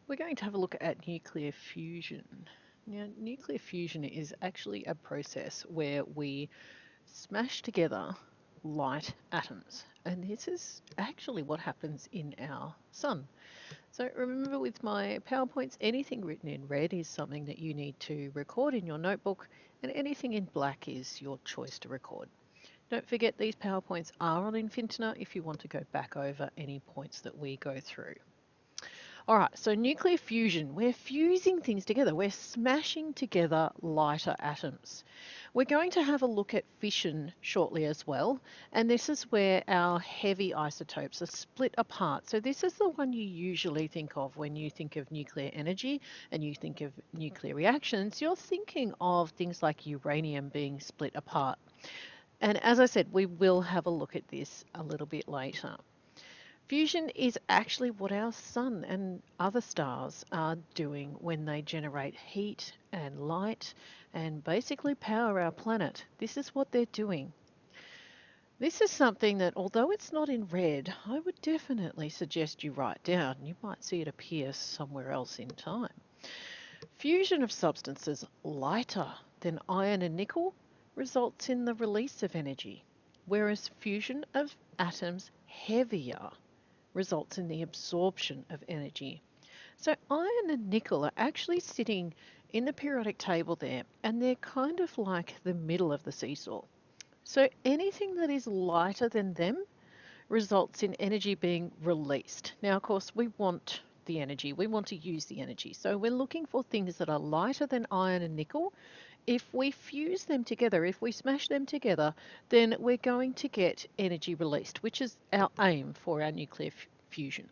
We're going to have a look at nuclear fusion. Now, nuclear fusion is actually a process where we smash together light atoms. And this is actually what happens in our sun. So remember with my PowerPoints, anything written in red is something that you need to record in your notebook, and anything in black is your choice to record. Don't forget these PowerPoints are on Infinita if you want to go back over any points that we go through. All right, so nuclear fusion, we're fusing things together. We're smashing together lighter atoms. We're going to have a look at fission shortly as well, and this is where our heavy isotopes are split apart. So this is the one you usually think of when you think of nuclear energy and you think of nuclear reactions. You're thinking of things like uranium being split apart. And as I said, we will have a look at this a little bit later. Fusion is actually what our sun and other stars are doing when they generate heat and light and basically power our planet. This is what they're doing. This is something that, although it's not in red, I would definitely suggest you write down. You might see it appear somewhere else in time. Fusion of substances lighter than iron and nickel results in the release of energy, whereas fusion of atoms heavier results in the absorption of energy. So iron and nickel are actually sitting in the periodic table there, and they're kind of like the middle of the seesaw. So anything that is lighter than them results in energy being released. Now, of course, we want the energy, we want to use the energy. So we're looking for things that are lighter than iron and nickel. If we fuse them together, if we smash them together, then we're going to get energy released, which is our aim for our nuclear fusion.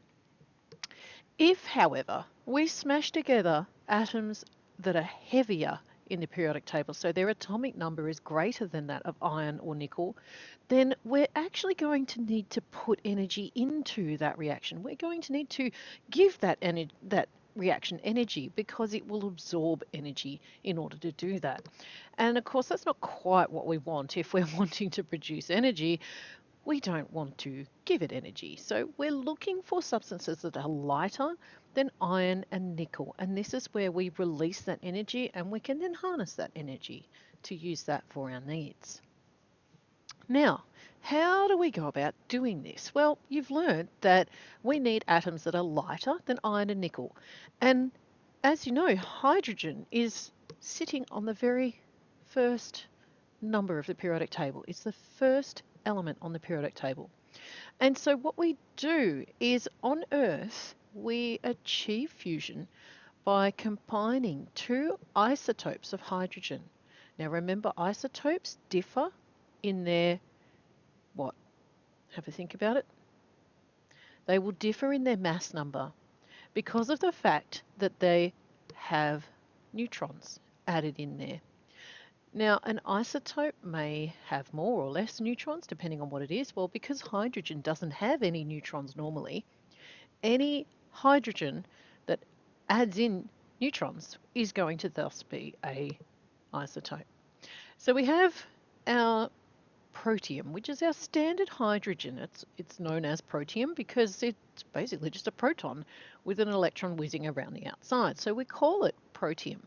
If, however, we smash together atoms that are heavier in the periodic table, so their atomic number is greater than that of iron or nickel, then we're actually going to need to put energy into that reaction. We're going to need to give that reaction energy because it will absorb energy in order to do that. And of course, that's not quite what we want if we're wanting to produce energy. We don't want to give it energy. So we're looking for substances that are lighter than iron and nickel. And this is where we release that energy and we can then harness that energy to use that for our needs. Now, how do we go about doing this? Well, you've learned that we need atoms that are lighter than iron and nickel. And as you know, hydrogen is sitting on the very first number of the periodic table. It's the first element on the periodic table. And so what we do is on Earth, we achieve fusion by combining two isotopes of hydrogen. Now remember, isotopes differ in their what? Have a think about it. They will differ in their mass number because of the fact that they have neutrons added in there. Now, an isotope may have more or less neutrons depending on what it is. Well, because hydrogen doesn't have any neutrons normally, any hydrogen that adds in neutrons is going to thus be a isotope. So we have our protium, which is our standard hydrogen. It's known as protium because it's basically just a proton with an electron whizzing around the outside. So we call it protium.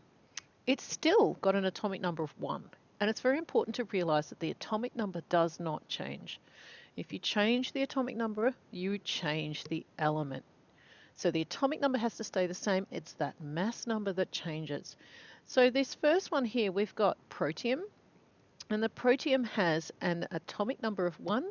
It's still got an atomic number of 1, and it's very important to realise that the atomic number does not change. If you change the atomic number, you change the element. So the atomic number has to stay the same. It's that mass number that changes. So this first one here, we've got protium, and the protium has an atomic number of 1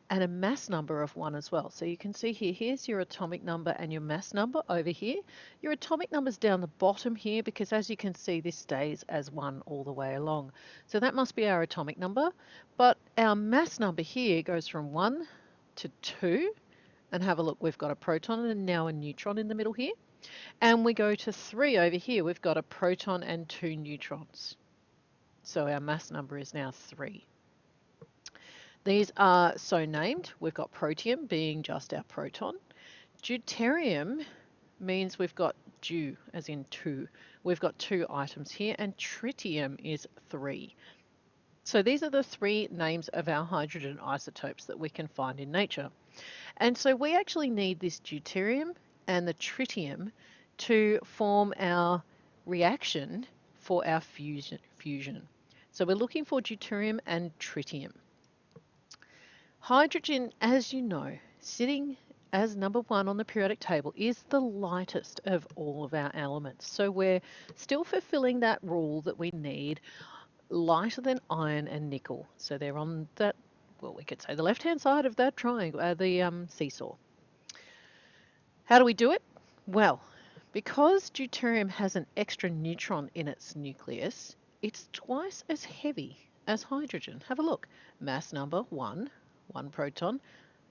and a mass number of 1 as well. So you can see here, here's your atomic number and your mass number over here. Your atomic number's down the bottom here because as you can see, this stays as 1 all the way along. So that must be our atomic number. But our mass number here goes from 1 to 2. And have a look, we've got a proton and now a neutron in the middle here. And we go to 3 over here, we've got a proton and 2 neutrons. So our mass number is now 3. These are so named. We've got protium being just our proton. Deuterium means we've got dew, as in 2. We've got 2 items here, and tritium is 3. So these are the 3 names of our hydrogen isotopes that we can find in nature. And so we actually need this deuterium and the tritium to form our reaction for our fusion. So we're looking for deuterium and tritium. Hydrogen, as you know, sitting as number 1 on the periodic table, is the lightest of all of our elements. So we're still fulfilling that rule that we need lighter than iron and nickel. So they're on that, well, we could say the left-hand side of that triangle, the seesaw. How do we do it? Well, because deuterium has an extra neutron in its nucleus, it's twice as heavy as hydrogen. Have a look. Mass number 1, 1 proton.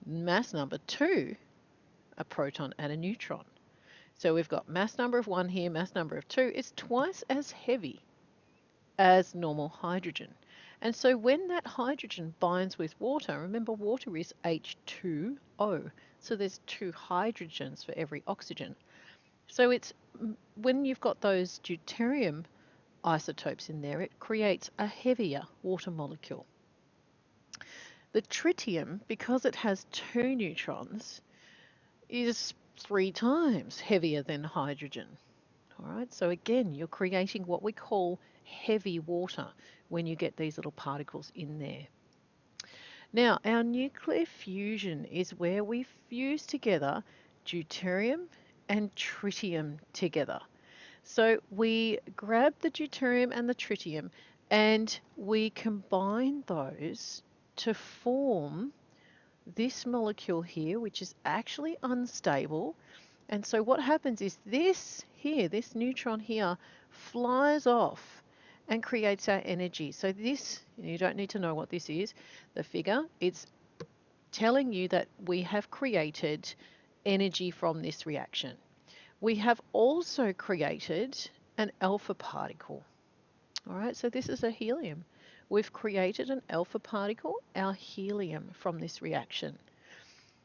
Mass number 2, a proton and a neutron. So we've got mass number of 1 here, mass number of 2. It's twice as heavy as normal hydrogen. And so when that hydrogen binds with water, remember water is H2O, so there's 2 hydrogens for every oxygen. So it's when you've got those deuterium isotopes in there, it creates a heavier water molecule. The tritium, because it has 2 neutrons, is 3 times heavier than hydrogen. All right, so again, you're creating what we call heavy water when you get these little particles in there. Now, our nuclear fusion is where we fuse together deuterium and tritium together. So we grab the deuterium and the tritium and we combine those to form this molecule here, which is actually unstable. And so what happens is this here, this neutron here, flies off and creates our energy. So this, you don't need to know what this is, the figure, it's telling you that we have created energy from this reaction. We have also created an alpha particle. All right, so this is a helium. We've created an alpha particle, our helium, from this reaction.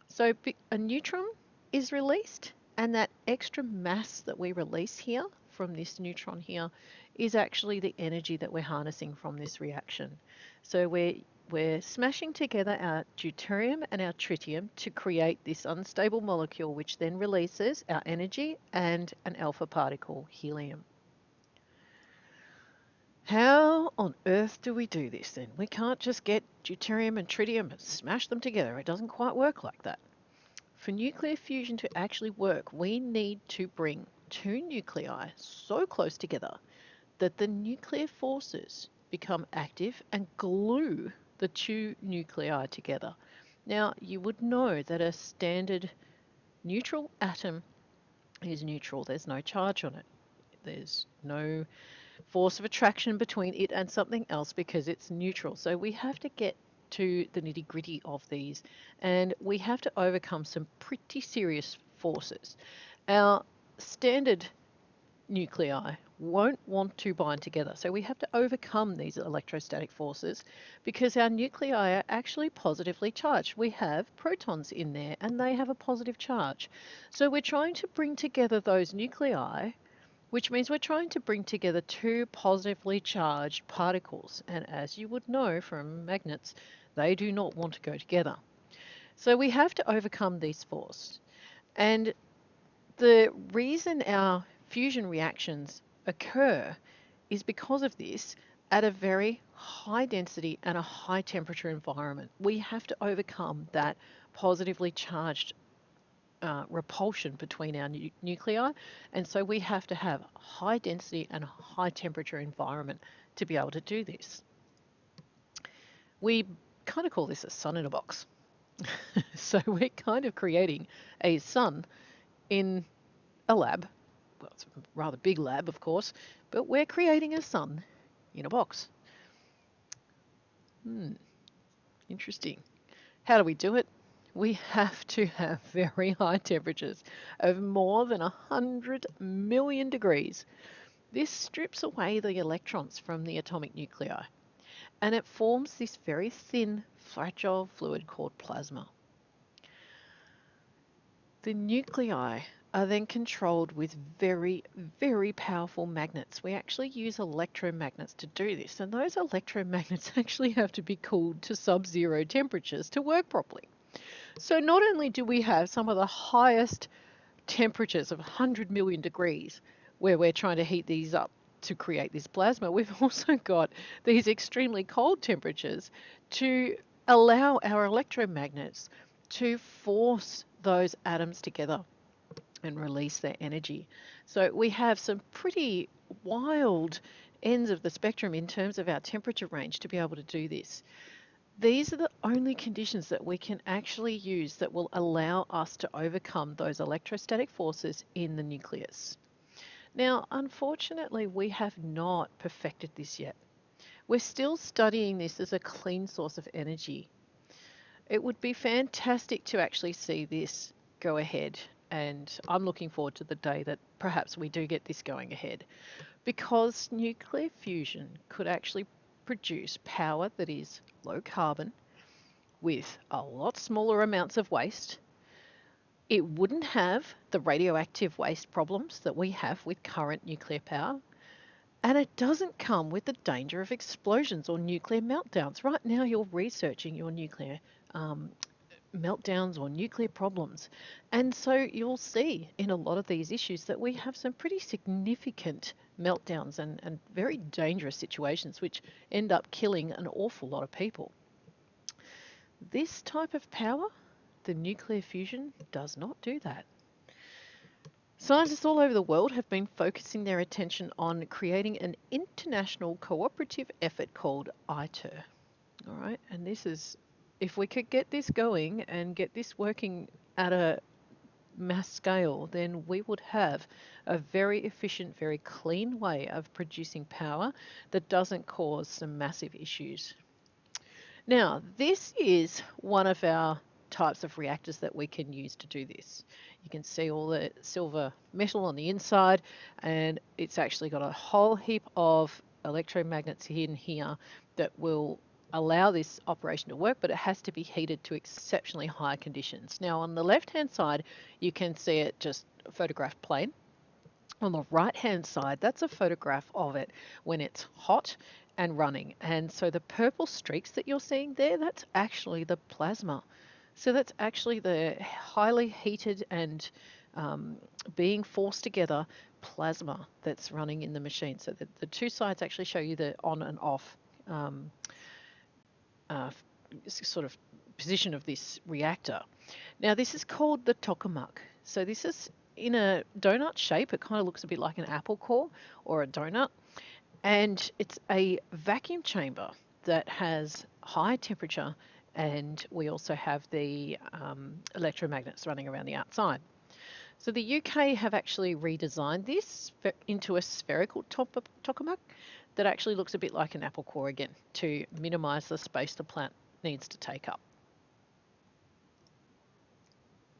So a neutron is released, and that extra mass that we release here from this neutron here is actually the energy that we're harnessing from this reaction. So we're smashing together our deuterium and our tritium to create this unstable molecule, which then releases our energy and an alpha particle, helium. How on earth do we do this then? We can't just get deuterium and tritium and smash them together. It doesn't quite work like that. For nuclear fusion to actually work, we need to bring 2 nuclei so close together that the nuclear forces become active and glue the 2 nuclei together. Now, you would know that a standard neutral atom is neutral. There's no charge on it. There's no force of attraction between it and something else because it's neutral. So we have to get to the nitty-gritty of these, and we have to overcome some pretty serious forces. Our standard nuclei won't want to bind together, so we have to overcome these electrostatic forces because our nuclei are actually positively charged. We have protons in there and they have a positive charge. So we're trying to bring together those nuclei, which means we're trying to bring together 2 positively charged particles. And as you would know from magnets, they do not want to go together. So we have to overcome these forces. And the reason our fusion reactions occur is because of this at a very high density and a high temperature environment. We have to overcome that positively charged repulsion between our nuclei, and so we have to have high density and high temperature environment to be able to do this. We kind of call this a sun in a box. So we're kind of creating a sun in a lab. Well, it's a rather big lab, of course, but we're creating a sun in a box. Interesting. How do we do it? We have to have very high temperatures of more than 100 million degrees. This strips away the electrons from the atomic nuclei, and it forms this very thin, fragile fluid called plasma. The nuclei are then controlled with very, very powerful magnets. We actually use electromagnets to do this, and those electromagnets actually have to be cooled to sub-zero temperatures to work properly. So not only do we have some of the highest temperatures of 100 million degrees where we're trying to heat these up to create this plasma, we've also got these extremely cold temperatures to allow our electromagnets to force those atoms together and release their energy. So we have some pretty wild ends of the spectrum in terms of our temperature range to be able to do this. These are the only conditions that we can actually use that will allow us to overcome those electrostatic forces in the nucleus. Now, unfortunately, we have not perfected this yet. We're still studying this as a clean source of energy. It would be fantastic to actually see this go ahead, and I'm looking forward to the day that perhaps we do get this going ahead, because nuclear fusion could actually produce power that is low carbon with a lot smaller amounts of waste. It wouldn't have the radioactive waste problems that we have with current nuclear power. And it doesn't come with the danger of explosions or nuclear meltdowns. Right now, you're researching your nuclear um, meltdowns or nuclear problems. And so you'll see in a lot of these issues that we have some pretty significant meltdowns and very dangerous situations which end up killing an awful lot of people. This type of power, the nuclear fusion, does not do that. Scientists all over the world have been focusing their attention on creating an international cooperative effort called ITER. All right, and this is, if we could get this going and get this working at a mass scale, then we would have a very efficient, very clean way of producing power that doesn't cause some massive issues. Now, this is one of our types of reactors that we can use to do this. You can see all the silver metal on the inside, and it's actually got a whole heap of electromagnets in here that will allow this operation to work, but it has to be heated to exceptionally high conditions. Now, on the left-hand side, you can see it just photographed plain. On the right-hand side, that's a photograph of it when it's hot and running. And so the purple streaks that you're seeing there, that's actually the plasma. So that's actually the highly heated and being forced together plasma that's running in the machine. So the two sides actually show you the on and off um, uh, sort of position of this reactor. Now, this is called the tokamak. So this is in a donut shape. It kind of looks a bit like an apple core or a donut. And it's a vacuum chamber that has high temperature, and we also have the electromagnets running around the outside. So the UK have actually redesigned this into a spherical tokamak that actually looks a bit like an apple core again to minimise the space the plant needs to take up.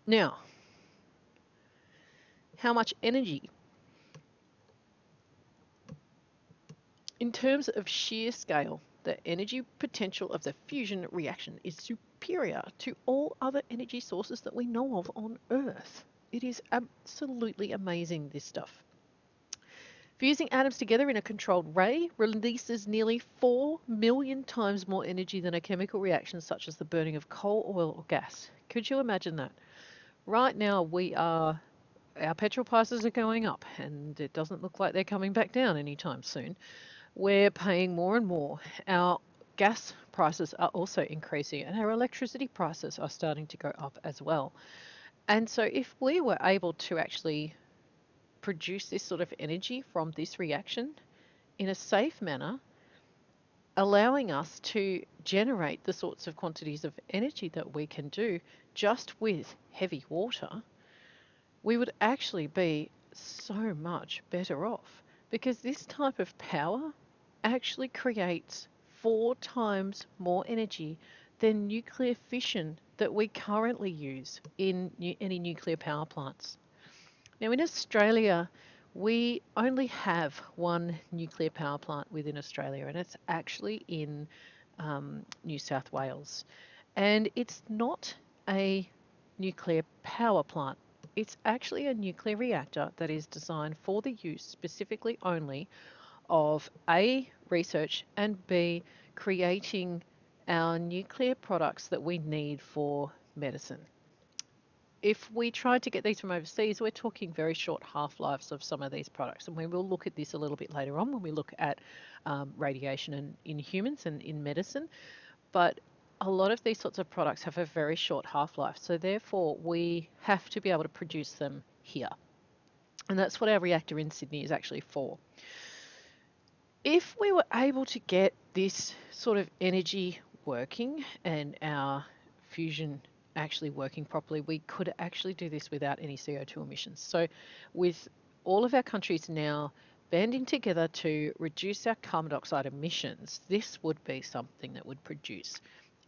Now, how much energy? In terms of sheer scale, the energy potential of the fusion reaction is superior to all other energy sources that we know of on Earth. It is absolutely amazing, this stuff. Fusing atoms together in a controlled ray releases nearly 4 million times more energy than a chemical reaction such as the burning of coal, oil, or gas. Could you imagine that? Right now, our petrol prices are going up, and it doesn't look like they're coming back down anytime soon. We're paying more and more. Our gas prices are also increasing, and our electricity prices are starting to go up as well. And so, if we were able to actually produce this sort of energy from this reaction in a safe manner, allowing us to generate the sorts of quantities of energy that we can do just with heavy water, we would actually be so much better off, because this type of power actually creates 4 times more energy than nuclear fission that we currently use in any nuclear power plants. Now, in Australia, we only have one nuclear power plant within Australia, and it's actually in New South Wales. And it's not a nuclear power plant. It's actually a nuclear reactor that is designed for the use specifically only of A, research, and B, creating our nuclear products that we need for medicine. if we tried to get these from overseas, we're talking very short half-lives of some of these products. And we will look at this a little bit later on when we look at radiation in humans and in medicine. But a lot of these sorts of products have a very short half-life. So therefore, we have to be able to produce them here. And that's what our reactor in Sydney is actually for. If we were able to get this sort of energy working and our fusion actually working properly, we could actually do this without any CO2 emissions. So with all of our countries now banding together to reduce our carbon dioxide emissions, this would be something that would produce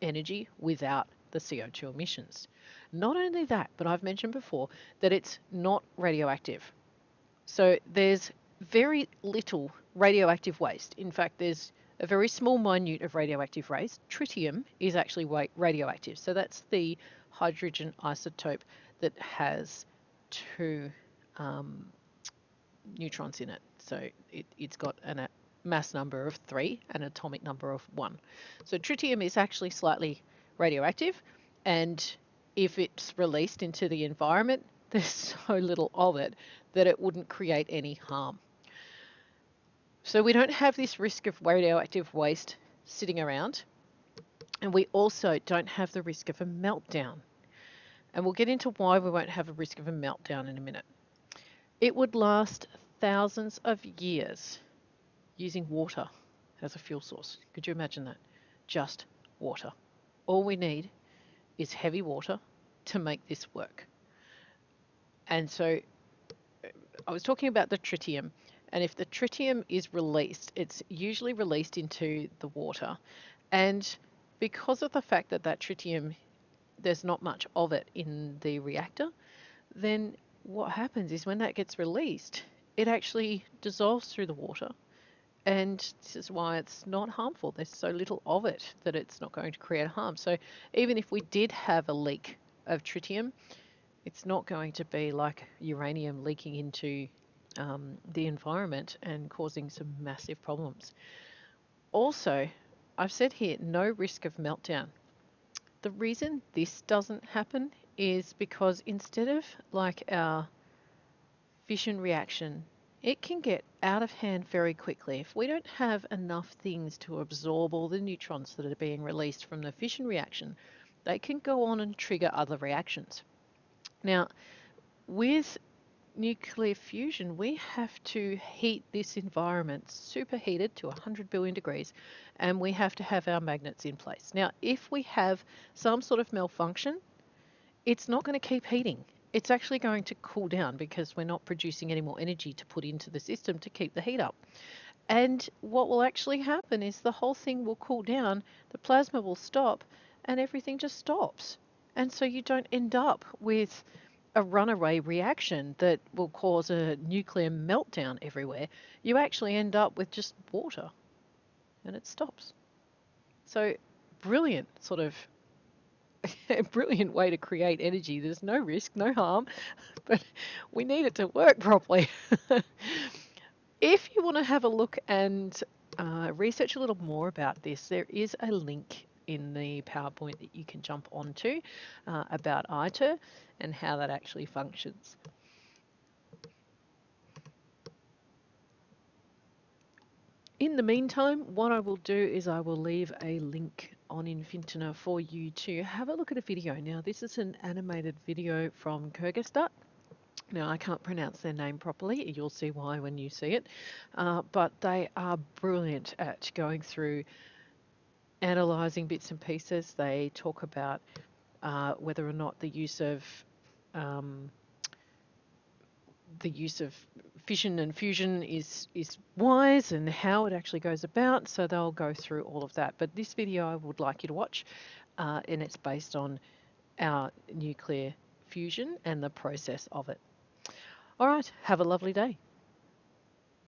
energy without the CO2 emissions. Not only that, but I've mentioned before that it's not radioactive. So there's very little radioactive waste. In fact, there's a very small minute of radioactive waste. Tritium is actually radioactive. So that's the hydrogen isotope that has two neutrons in it. So it's got a mass number of 3 and an atomic number of 1. So tritium is actually slightly radioactive, and if it's released into the environment, there's so little of it that it wouldn't create any harm. So we don't have this risk of radioactive waste sitting around, and we also don't have the risk of a meltdown. And we'll get into why we won't have a risk of a meltdown in a minute. It would last thousands of years using water as a fuel source. Could you imagine that? Just water. All we need is heavy water to make this work. And so I was talking about the tritium, and if the tritium is released, it's usually released into the water. And because of the fact that that tritium, there's not much of it in the reactor, then what happens is when that gets released, it actually dissolves through the water. And this is why it's not harmful. There's so little of it that it's not going to create harm. So even if we did have a leak of tritium, it's not going to be like uranium leaking into the environment and causing some massive problems. Also, I've said here, no risk of meltdown. The reason this doesn't happen is because instead of like our fission reaction, it can get out of hand very quickly. If we don't have enough things to absorb all the neutrons that are being released from the fission reaction, they can go on and trigger other reactions. Now, with nuclear fusion, we have to heat this environment superheated to 100 billion degrees, and we have to have our magnets in place. Now, if we have some sort of malfunction, it's not going to keep heating. It's actually going to cool down because we're not producing any more energy to put into the system to keep the heat up. And what will actually happen is the whole thing will cool down, the plasma will stop, and everything just stops. And so you don't end up with a runaway reaction that will cause a nuclear meltdown everywhere. You actually end up with just water and it stops. So brilliant sort of a brilliant way to create energy. There's no risk, no harm, but we need it to work properly. If you want to have a look and research a little more about this, there is a link in the PowerPoint that you can jump onto about ITER and how that actually functions. In the meantime, what I will do is I will leave a link on Infintina for you to have a look at a video. Now, this is an animated video from Kyrgyzstan. Now, I can't pronounce their name properly. You'll see why when you see it. But they are brilliant at going through analysing bits and pieces. They talk about whether or not the use of fission and fusion is wise and how it actually goes about. So they'll go through all of that. But this video I would like you to watch, and it's based on our nuclear fusion and the process of it. All right, have a lovely day.